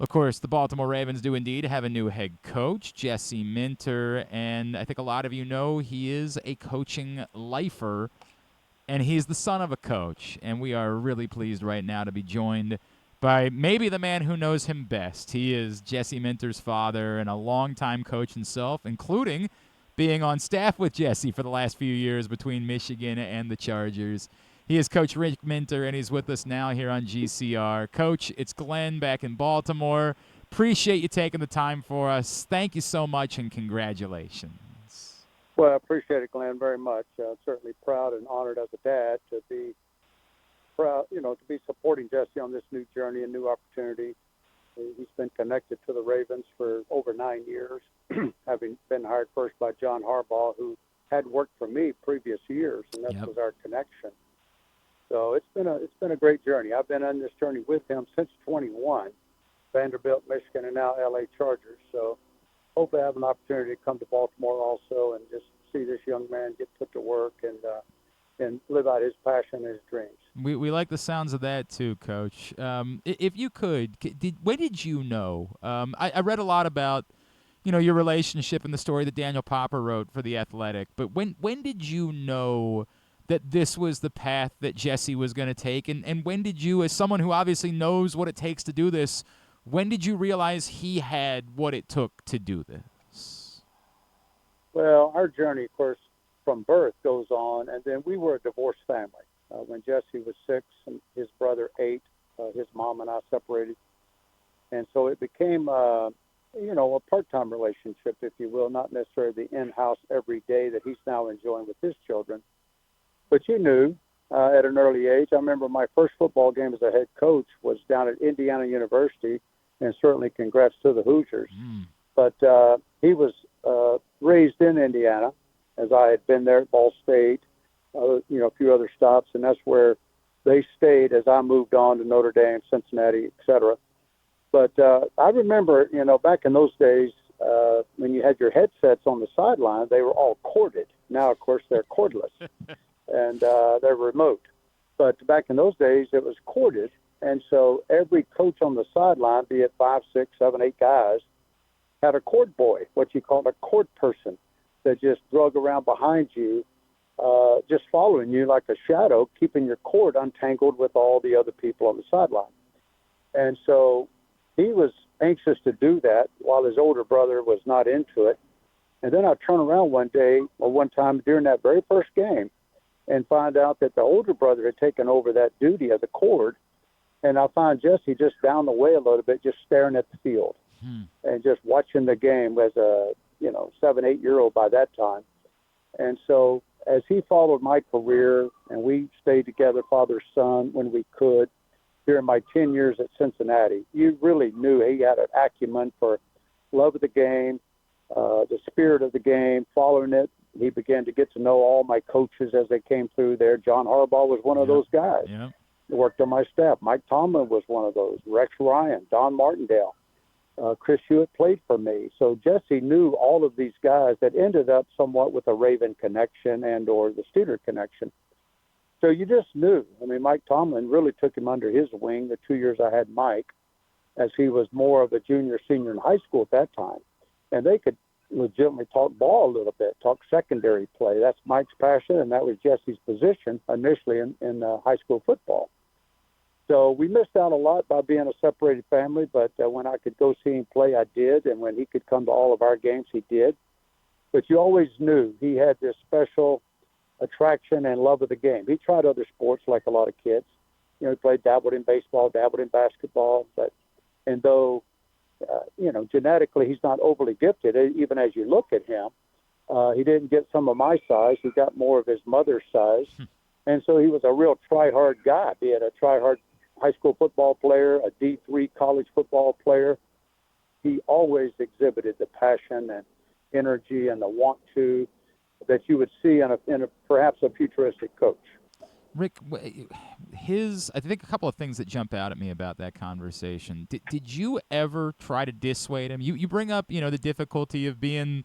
Of course, the Baltimore Ravens do indeed have a new head coach, Jesse Minter, and I think a lot of you know he is a coaching lifer, and he's the son of a coach, and we are really pleased right now to be joined by maybe the man who knows him best. He is Jesse Minter's father and a longtime coach himself, including being on staff with Jesse for the last few years between Michigan and the Chargers. He is Coach Rick Minter, and he's with us now here on GCR. Coach, it's Glenn back in Baltimore. Appreciate you taking the time for us. Thank you so much, and congratulations. Well, I appreciate it, Glenn, very much. Certainly proud and honored as a dad to be proud, to be supporting Jesse on this new journey and new opportunity. He's been connected to the Ravens for over 9 years, having been hired first by John Harbaugh, who had worked for me previous years, and that was our connection. So it's been a great journey. I've been on this journey with him since 21, Vanderbilt, Michigan, and now LA Chargers. So hopefully I have an opportunity to come to Baltimore also and just see this young man get put to work and live out his passion and his dreams. We like the sounds of that too, Coach. If you could, when did you know? I read a lot about your relationship and the story that Daniel Popper wrote for The Athletic, but when did you know that this was the path that Jesse was going to take, and when did you, as someone who obviously knows what it takes to do this, when did you realize he had what it took to do this? Well, our journey, of course, from birth goes on, and then we were a divorced family. When Jesse was 6 and his brother 8, his mom and I separated. And so it became, a part-time relationship, if you will, not necessarily the in-house every day that he's now enjoying with his children. But you knew at an early age. I remember my first football game as a head coach was down at Indiana University, and certainly congrats to the Hoosiers. But he was raised in Indiana, as I had been there at Ball State, a few other stops, and that's where they stayed as I moved on to Notre Dame, Cincinnati, et cetera. But I remember, back in those days, when you had your headsets on the sideline, they were all corded. Now, of course, they're cordless, and they're remote. But back in those days, it was corded, and so every coach on the sideline, be it 5, 6, 7, 8 guys, had a cord boy, what you call a cord person, that just drug around behind you, just following you like a shadow, keeping your cord untangled with all the other people on the sideline. And so he was anxious to do that while his older brother was not into it. And then I turn around one time during that very first game and find out that the older brother had taken over that duty of the cord. And I find Jesse just down the way a little bit, just staring at the field and just watching the game as a 7, 8-year-old by that time. And so as he followed my career, and we stayed together, father, son, when we could, during my 10 years at Cincinnati, you really knew he had an acumen for love of the game, the spirit of the game, following it. He began to get to know all my coaches as they came through there. John Harbaugh was one of those guys. He worked on my staff. Mike Tomlin was one of those. Rex Ryan, Don Martindale. Chris Hewitt played for me. So Jesse knew all of these guys that ended up somewhat with a Raven connection and or the Steeler connection. So you just knew. I mean, Mike Tomlin really took him under his wing the 2 years I had Mike, as he was more of a junior, senior in high school at that time. And they could legitimately talk ball a little bit, talk secondary play. That's Mike's passion, and that was Jesse's position initially in high school football. So we missed out a lot by being a separated family, but when I could go see him play, I did, and when he could come to all of our games, he did. But you always knew he had this special attraction and love of the game. He tried other sports like a lot of kids. He dabbled in baseball, dabbled in basketball, and though, genetically he's not overly gifted, even as you look at him, he didn't get some of my size. He got more of his mother's size. And so he was a real try-hard guy, be it a try-hard high school football player, a D3 college football player. He always exhibited the passion and energy and the want to that you would see in a perhaps a futuristic coach. Rick, I think a couple of things that jump out at me about that conversation. Did you ever try to dissuade him? You bring up, the difficulty of being,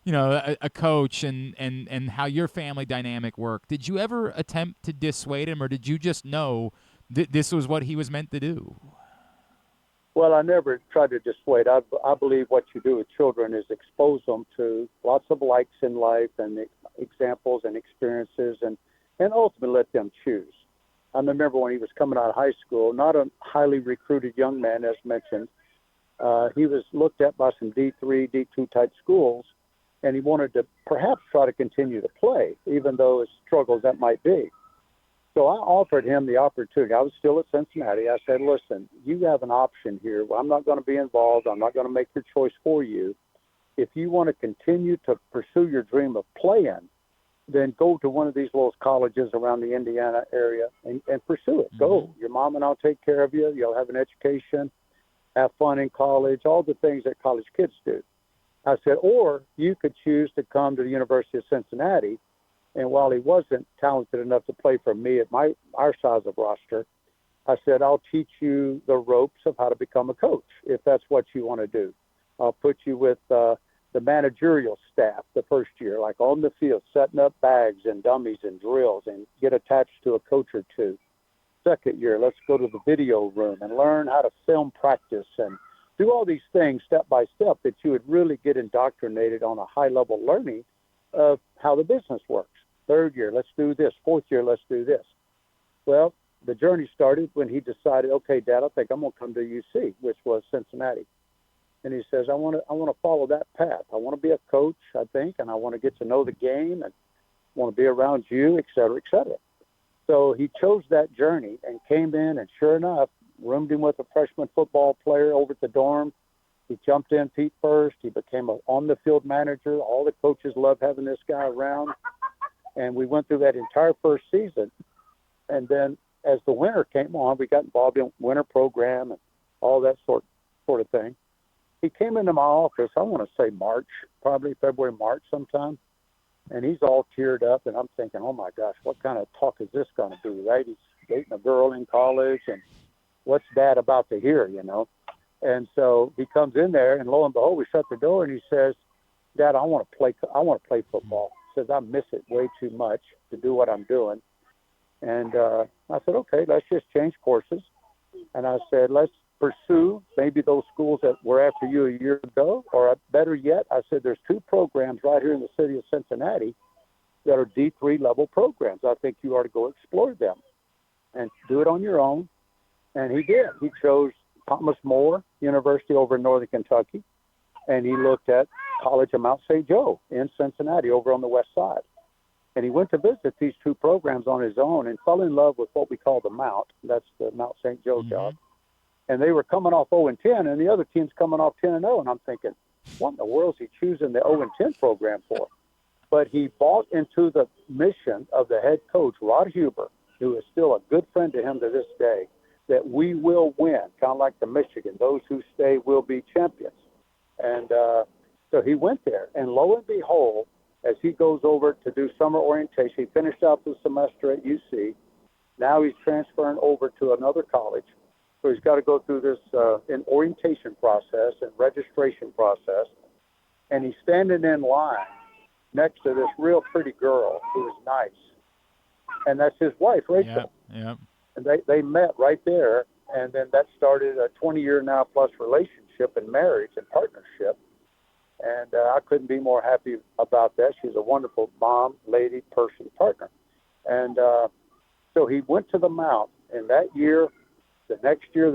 a coach and how your family dynamic worked. Did you ever attempt to dissuade him, or did you just know that this was what he was meant to do? Well, I never tried to dissuade. I believe what you do with children is expose them to lots of likes in life and examples and experiences, and ultimately let them choose. I remember when he was coming out of high school, not a highly recruited young man, as mentioned. He was looked at by some D3, D2 type schools, and he wanted to perhaps try to continue to play, even though as struggles that might be. So I offered him the opportunity. I was still at Cincinnati. I said, listen, you have an option here. Well, I'm not going to be involved. I'm not going to make your choice for you. If you want to continue to pursue your dream of playing, then go to one of these little colleges around the Indiana area and pursue it. Mm-hmm. Go. Your mom and I'll take care of you. You'll have an education, have fun in college, all the things that college kids do. I said, or you could choose to come to the University of Cincinnati. And while he wasn't talented enough to play for me at our size of roster, I said, I'll teach you the ropes of how to become a coach if that's what you want to do. I'll put you with the managerial staff the first year, like on the field, setting up bags and dummies and drills and get attached to a coach or two. Second year, let's go to the video room and learn how to film practice and do all these things step by step that you would really get indoctrinated on a high level learning of how the business works. Third year, let's do this. Fourth year, let's do this. Well, the journey started when he decided, okay, Dad, I think I'm going to come to UC, which was Cincinnati. And he says, I want to follow that path. I want to be a coach, I think, and I want to get to know the game and want to be around you, et cetera, et cetera. So he chose that journey and came in, and sure enough, roomed him with a freshman football player over at the dorm. He jumped in feet first. He became an on-the-field manager. All the coaches loved having this guy around. And we went through that entire first season. And then as the winter came on, we got involved in winter program and all that sort of thing. He came into my office, I want to say March, probably February, March sometime. And he's all teared up. And I'm thinking, oh, my gosh, what kind of talk is this going to be, right? He's dating a girl in college. And what's Dad about to hear, you know? And so he comes in there, and lo and behold, we shut the door, and he says, Dad, I want to play football. He says, I miss it way too much to do what I'm doing. And I said, okay, let's just change courses. And I said, let's pursue maybe those schools that were after you a year ago, or better yet, I said, there's two programs right here in the city of Cincinnati that are D3 level programs. I think you ought to go explore them and do it on your own. And he did. He chose Thomas More University over in Northern Kentucky, and he looked at College of Mount St. Joe in Cincinnati over on the west side. And he went to visit these two programs on his own and fell in love with what we call the Mount. That's the Mount St. Joe job. And they were coming off 0-10, and the other team's coming off 10-0. And I'm thinking, what in the world is he choosing the 0-10 program for? But he bought into the mission of the head coach, Rod Huber, who is still a good friend to him to this day, that we will win, kind of like the Michigan. Those who stay will be champions. And so he went there. And lo and behold, as he goes over to do summer orientation, he finished out the semester at UC. Now he's transferring over to another college. So he's got to go through this an orientation process and registration process. And he's standing in line next to this real pretty girl who is nice. And that's his wife, Rachel. Yep. And they met right there, and then that started a 20-year now plus relationship and marriage and partnership. And I couldn't be more happy about that. She's a wonderful mom, lady, person, partner. And so he went to the Mount, and that year, the next year,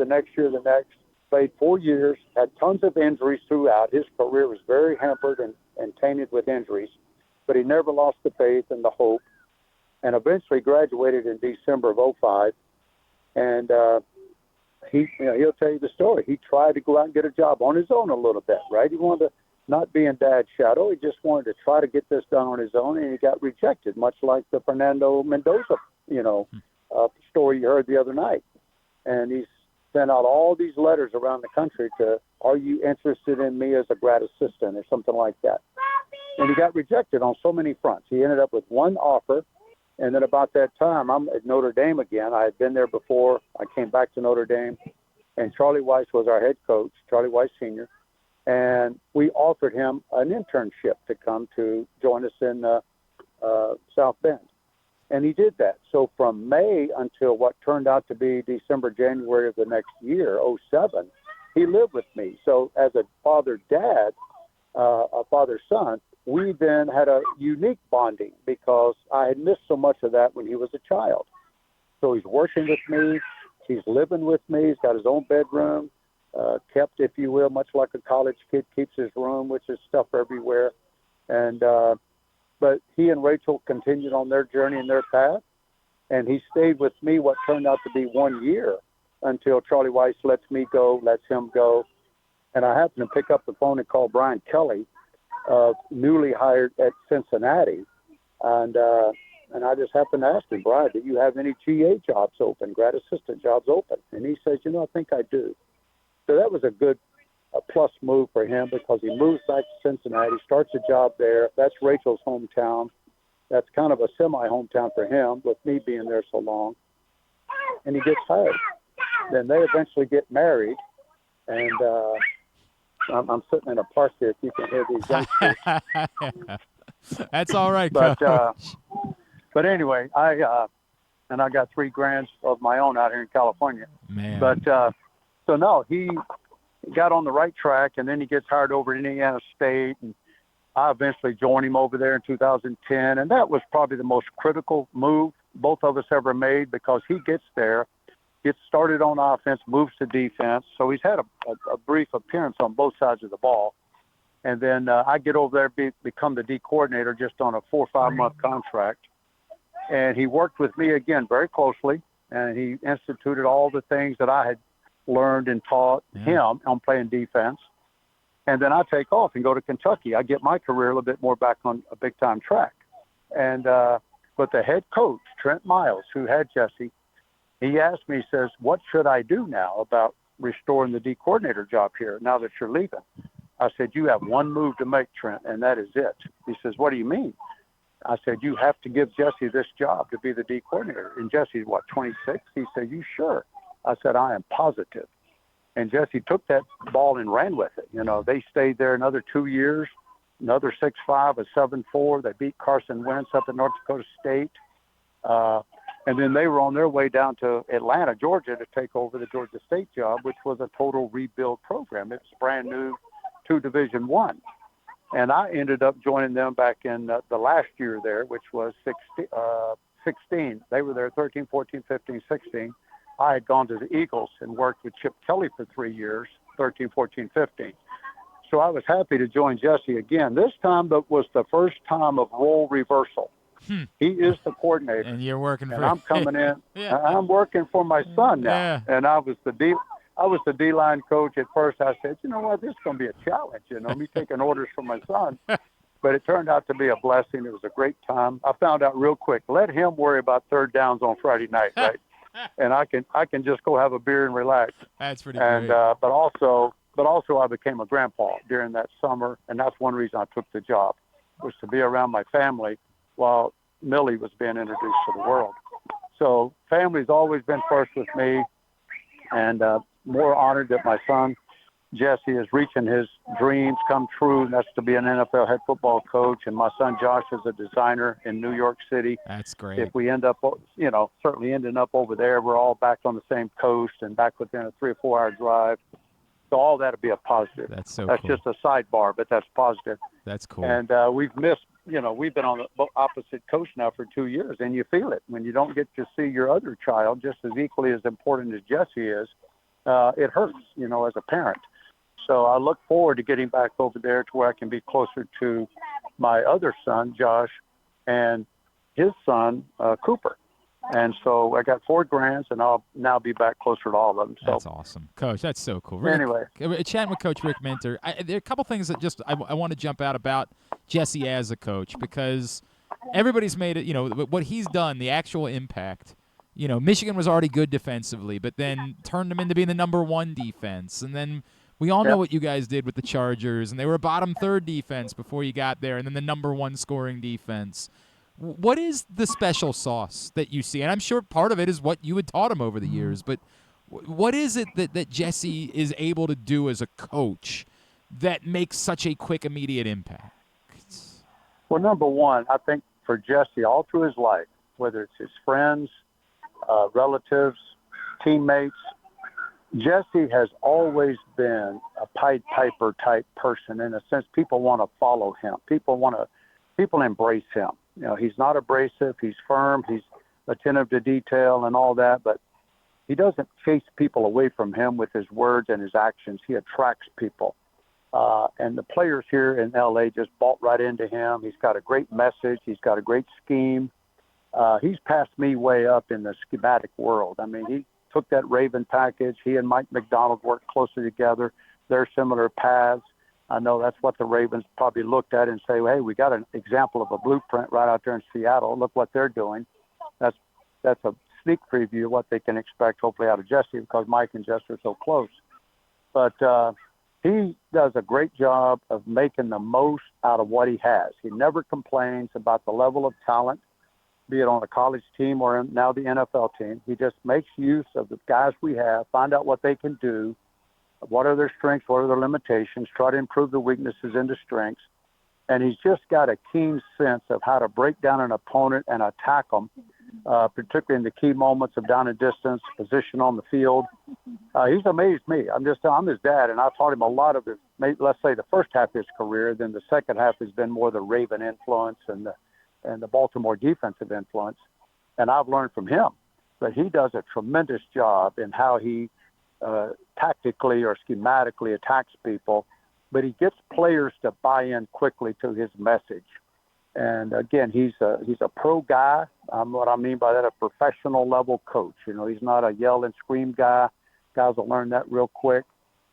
played 4 years, had tons of injuries throughout. His career was very hampered and tainted with injuries, but he never lost the faith and the hope, and eventually graduated in December of 2005. And he'll tell you the story. He tried to go out and get a job on his own a little bit, right? He wanted to not be in Dad's shadow. He just wanted to try to get this done on his own, and he got rejected, much like the Fernando Mendoza, story you heard the other night. And he's sent out all these letters around the country to, are you interested in me as a grad assistant or something like that? And he got rejected on so many fronts. He ended up with one offer. And then about that time, I'm at Notre Dame again. I had been there before. I came back to Notre Dame, and Charlie Weiss was our head coach, Charlie Weiss Sr., and we offered him an internship to come to join us in South Bend. And he did that. So from May until what turned out to be December, January of the next year, 2007, he lived with me. So as a father-dad, a father-son, we then had a unique bonding because I had missed so much of that when he was a child. So he's working with me. He's living with me. He's got his own bedroom, kept, if you will, much like a college kid keeps his room, which is stuff everywhere. And but he and Rachel continued on their journey and their path, and he stayed with me what turned out to be 1 year until Charlie Weiss lets me go, lets him go. And I happened to pick up the phone and call Brian Kelly, newly hired at Cincinnati, and I just happened to ask him, Brian, do you have any GA jobs open, grad assistant jobs open? And he says, I think I do. So that was a plus move for him because he moves back to Cincinnati, starts a job there. That's Rachel's hometown. That's kind of a semi-hometown for him with me being there so long. And he gets hired. Then they eventually get married, and I'm sitting in a park here if you can hear these youngsters. That's all right, but, Coach. But anyway, I got 3 grands of my own out here in California. Man. But so no, he got on the right track, and then he gets hired over at Indiana State, and I eventually joined him over there in 2010, and that was probably the most critical move both of us ever made because he gets there, gets started on offense, moves to defense. So he's had a brief appearance on both sides of the ball. And then I get over there, become the D coordinator just on a 4 or 5 month contract. And he worked with me again very closely, and he instituted all the things that I had learned and taught him on playing defense. And then I take off and go to Kentucky. I get my career a little bit more back on a big-time track. And but the head coach, Trent Miles, who had Jesse, he asked me, he says, what should I do now about restoring the D coordinator job here now that you're leaving? I said, you have one move to make, Trent, and that is it. He says, what do you mean? I said, you have to give Jesse this job to be the D coordinator. And Jesse's, 26? He said, you sure? I said, I am positive. And Jesse took that ball and ran with it. They stayed there another 2 years, another 6'5", a 7'4". They beat Carson Wentz up at North Dakota State. And then they were on their way down to Atlanta, Georgia, to take over the Georgia State job, which was a total rebuild program. It was brand new to Division I. And I ended up joining them back in the last year there, which was 16. They were there 13, 14, 15, 16. I had gone to the Eagles and worked with Chip Kelly for 3 years, 13, 14, 15. So I was happy to join Jesse again. This time was the first time of role reversal. He is the coordinator. And you're working and for I'm coming in. Yeah. I'm working for my son now. Yeah. And I was the D-line coach at first. I said, you know what, this is going to be a challenge, me taking orders from my son. But it turned out to be a blessing. It was a great time. I found out real quick, let him worry about third downs on Friday night, right? And I can just go have a beer and relax. That's pretty great. But also I became a grandpa during that summer, and that's one reason I took the job, was to be around my family while Millie was being introduced to the world. So family's always been first with me, and more honored that my son Jesse is reaching his dreams come true, and that's to be an NFL head football coach. And my son Josh is a designer in New York City. That's great. If we end up, certainly ending up over there, we're all back on the same coast and back within a 3 or 4 hour drive. So all that'll be a positive. That's cool. Just a sidebar, but that's positive. That's cool. And we've missed, we've been on the opposite coast now for 2 years, and you feel it when you don't get to see your other child just as equally as important as Jesse is. It hurts, as a parent. So I look forward to getting back over there to where I can be closer to my other son, Josh, and his son, Cooper. And so I got 4 grands, and I'll now be back closer to all of them. So. That's awesome. Coach, that's so cool. Anyway. Chatting with Coach Rick Minter, there are a couple things that just I want to jump out about Jesse as a coach, because everybody's made it, what he's done, the actual impact. Michigan was already good defensively, but then turned them into being the number 1 defense. And then we all know what you guys did with the Chargers, and they were a bottom 3rd defense before you got there, and then the number 1 scoring defense. What is the special sauce that you see? And I'm sure part of it is what you had taught him over the years, but what is it that Jesse is able to do as a coach that makes such a quick, immediate impact? Well, number one, I think for Jesse, all through his life, whether it's his friends, relatives, teammates, Jesse has always been a Pied Piper type person in a sense. People want to follow him. People embrace him. You know, he's not abrasive. He's firm. He's attentive to detail and all that, but he doesn't chase people away from him with his words and his actions. He attracts people. And the players here in LA just bought right into him. He's got a great message. He's got a great scheme. He's passed me way up in the schematic world. I mean, he took that Raven package. He and Mike McDonald worked closely together. They're similar paths. I know that's what the Ravens probably looked at and say, hey, we got an example of a blueprint right out there in Seattle. Look what they're doing. That's a sneak preview of what they can expect, hopefully, out of Jesse, because Mike and Jesse are so close. But he does a great job of making the most out of what he has. He never complains about the level of talent, be it on a college team or now the NFL team. He just makes use of the guys we have, find out what they can do, what are their strengths, what are their limitations, try to improve the weaknesses into strengths. And he's just got a keen sense of how to break down an opponent and attack them, particularly in the key moments of down and distance, position on the field. He's amazed me. I'm his dad, and I've taught him a lot of his, let's say, the first half of his career. Then the second half has been more the Raven influence and the Baltimore defensive influence. And I've learned from him. But he does a tremendous job in how he tactically or schematically attacks people, but he gets players to buy in quickly to his message. And again, he's a pro guy. What I mean by that, a professional level coach. You know, he's not a yell and scream guy. Guys will learn that real quick.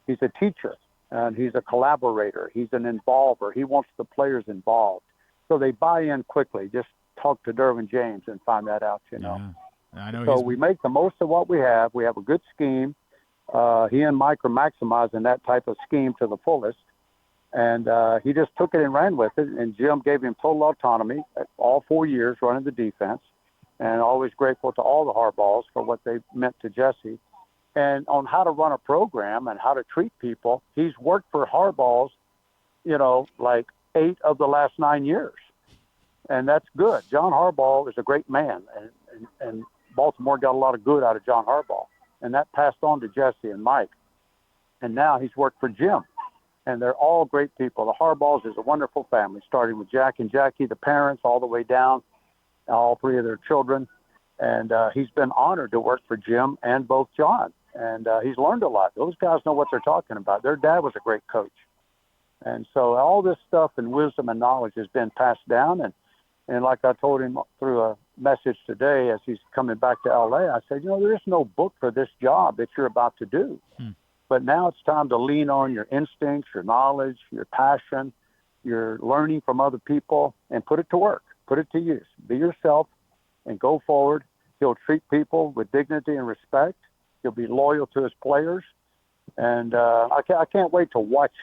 He's a teacher, and he's a collaborator. He's an involver. He wants the players involved. So they buy in quickly. Just talk to Derwin James and find that out, you know. Yeah. I know. So we make the most of what we have. We have a good scheme. He and Mike are maximizing that type of scheme to the fullest. And he just took it and ran with it. And Jim gave him total autonomy all 4 years running the defense. And always grateful to all the Harbaughs for what they meant to Jesse. And on how to run a program and how to treat people, he's worked for Harbaughs, you know, like 8 of the last 9 years. And that's good. John Harbaugh is a great man. And Baltimore got a lot of good out of John Harbaugh. And that passed on to Jesse and Mike. And now he's worked for Jim. And they're all great people. The Harbaughs is a wonderful family, starting with Jack and Jackie, the parents, all the way down, all 3 of their children. And he's been honored to work for Jim and both John. And he's learned a lot. Those guys know what they're talking about. Their dad was a great coach. And so all this stuff and wisdom and knowledge has been passed down. And like I told him through a message today as he's coming back to L.A., I said, you know, there is no book for this job that you're about to do. But now it's time to lean on your instincts, your knowledge, your passion, your learning from other people, and put it to work. Put it to use. Be yourself and go forward. He'll treat people with dignity and respect. He'll be loyal to his players. And I can't wait to watch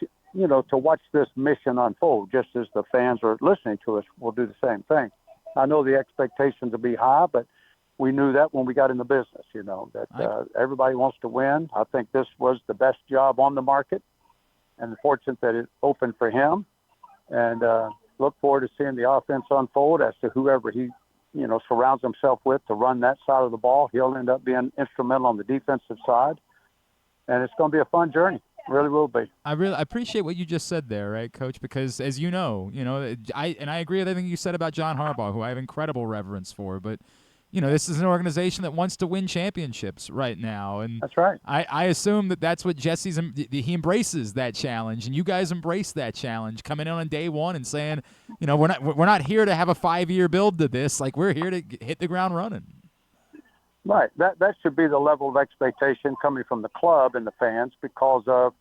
this mission unfold, just as the fans are listening to us. We'll do the same thing. I know the expectations will be high, but we knew that when we got in the business, you know, that everybody wants to win. I think this was the best job on the market, and fortunate that it opened for him. And look forward to seeing the offense unfold as to whoever he, you know, surrounds himself with to run that side of the ball. He'll end up being instrumental on the defensive side, and it's going to be a fun journey. It really will be. I appreciate what you just said there, right, Coach? Because as you know, I agree with everything you said about John Harbaugh, who I have incredible reverence for, but you know, this is an organization that wants to win championships right now, and that's right. I assume that's what he embraces that challenge, and you guys embrace that challenge, coming in on day one and saying, you know, we're not here to have a 5-year build to this, like we're here to hit the ground running. Right. That should be the level of expectation coming from the club and the fans because of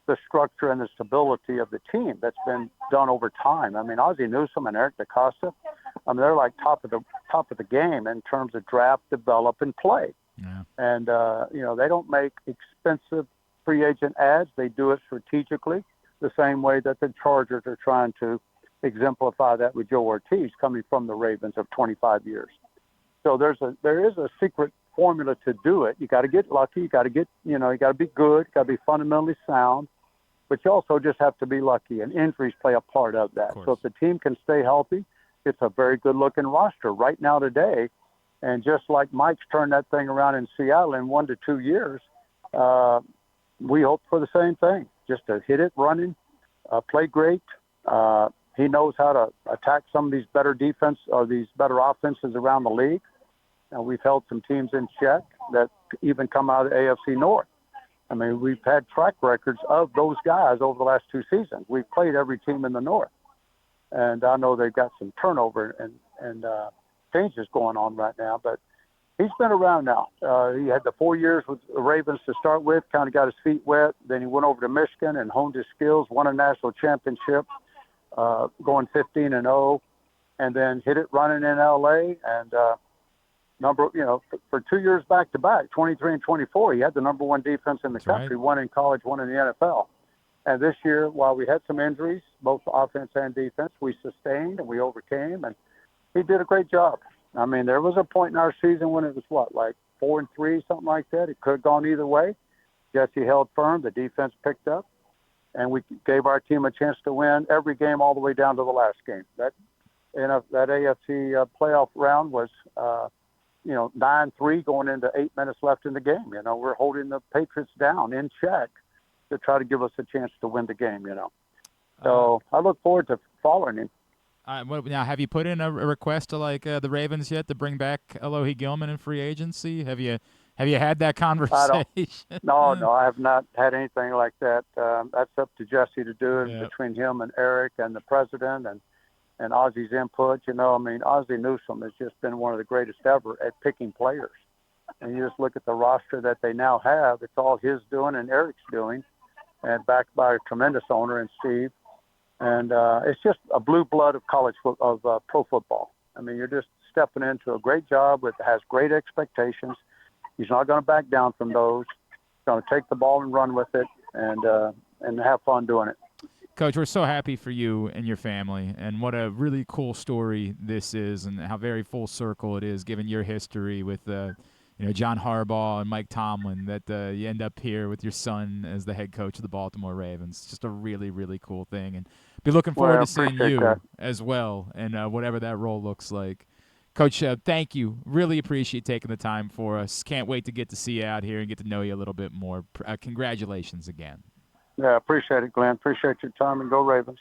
the structure and the stability of the team that's been done over time. I mean, Ozzie Newsome and Eric DaCosta, I mean, they're like top of the game in terms of draft, develop, and play. Yeah. And you know, they don't make expensive free agent ads. They do it strategically, the same way that the Chargers are trying to exemplify that with Joe Ortiz coming from the Ravens of 25 years. So there is a secret formula to do it. You got to get lucky. You got to you got to be good. You got to be fundamentally sound. But you also just have to be lucky, and injuries play a part of that. So if the team can stay healthy, it's a very good-looking roster right now today. And just like Mike's turned that thing around in Seattle in 1 to 2 years, we hope for the same thing, just to hit it running, play great. He knows how to attack some of these better defense or these better offenses around the league. And we've held some teams in check that even come out of the AFC North. I mean, we've had track records of those guys over the last 2 seasons. We've played every team in the North. And I know they've got some turnover and changes going on right now, but he's been around now. He had the 4 years with the Ravens to start with, kind of got his feet wet. Then he went over to Michigan and honed his skills, won a national championship, going 15-0, and then hit it running in LA. And for 2 years back to back, 23 and 24, he had the number one defense in the country, one in college, one in the NFL. And this year, while we had some injuries, both offense and defense, we sustained and we overcame, and he did a great job. I mean, there was a point in our season when it was like 4-3, something like that. It could have gone either way. Jesse held firm. The defense picked up, and we gave our team a chance to win every game all the way down to the last game. That AFC playoff round was, 9-3 going into 8 minutes left in the game. We're holding the Patriots down in check to try to give us a chance to win the game. So I look forward to following him. Now, have you put in a request to the Ravens yet to bring back Alohi Gilman in free agency? Have you had that conversation? No, I have not had anything like that. That's up to Jesse to do it between him and Eric and the president and Ozzy's input. Ozzie Newsome has just been one of the greatest ever at picking players. And you just look at the roster that they now have; it's all his doing and Eric's doing, and backed by a tremendous owner in Steve. And it's just a blue blood of pro football. I mean, you're just stepping into a great job that has great expectations. He's not going to back down from those. He's going to take the ball and run with it and have fun doing it. Coach, we're so happy for you and your family, and what a really cool story this is, and how very full circle it is, given your history with John Harbaugh and Mike Tomlin, that you end up here with your son as the head coach of the Baltimore Ravens. It's just a really, really cool thing, and be looking forward to seeing you as well, and whatever that role looks like. Coach, thank you. Really appreciate taking the time for us. Can't wait to get to see you out here and get to know you a little bit more. Congratulations again. Yeah, appreciate it, Glenn. Appreciate your time, and go Ravens.